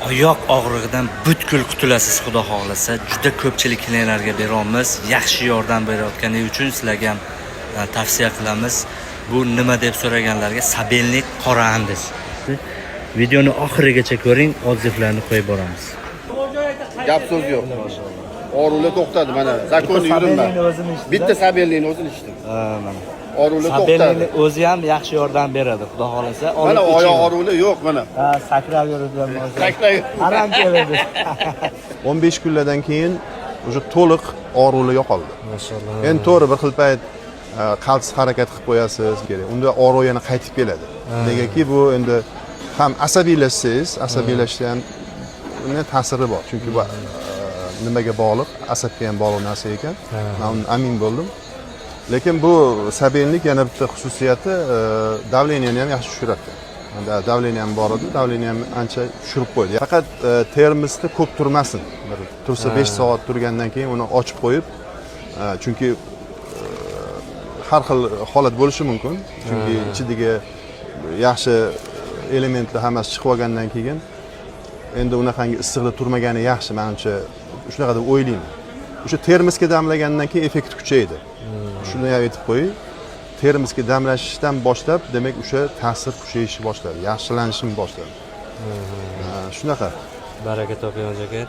Oyoq og'rig'idan butkul qutulasiz, xudo xohlasa. Juda ko'pchilik klientlarga beramiz. Yaxshi yordam berayotganingiz uchun sizlarga ham tavsiya qilamiz. Bu nima deb so'raganlarga sabelnik qora andiz. Videoni oxirigacha ko'ring, odzivlarni qo'yib boramiz. Gap so'z yo'q. Oruli to'xtadi mana. Zakonni yuribman. Bitta sabellikni o'zini ichdim. Mana. Oruli to'xtadi. Sabelnikni o'zi ham yaxshi yordam beradi, xudo xohlasa. Mana oyoq oruli yo'q mana. Sakrab yuribdi. Sakrab. Aram keladi. 15 kunlardan keyin o'sha to'liq og'riqlar yo'qoldi. Maşallah. Endi to'g'ri bir xil payt qalbsiz harakat qilib qo'yasiz kerak. Unda og'riq yana qaytib keladi. Negaki bu endi ham asabiylashsangiz, asabiylashda ham uni ta'siri bor. Chunki bu nimaga bog'liq, asabga ham bog'liq narsa ekan. Men amin bo'ldim. Lekin bu sabelnik yana bitta xususiyati davleniyani ham yaxshi tushiradi. Davleniya ham bor edi, davleniya ham ancha tushirib qo'ydi. Faqat termosda ko'p turmasin. Tursa 5 soat turgandan keyin uni ochib qo'yib, chunki har xil holat bo'lishi mumkin. Chunki ichidagi yaxshi elementlar hammasi chiqib olgandan keyin endi unaqangi issiqda turmagani yaxshi, menimcha shunaqa deb o'ylayman. O'sha termosga damlagandan keyin effekt kuchaydi. Shuni ham aytib qo'ying. Termosga damlashdan boshlab, demak o'sha ta'sir kuchayishni boshladi, yaxshilanishni boshladi. Shunaqa. Baraka toping, aka.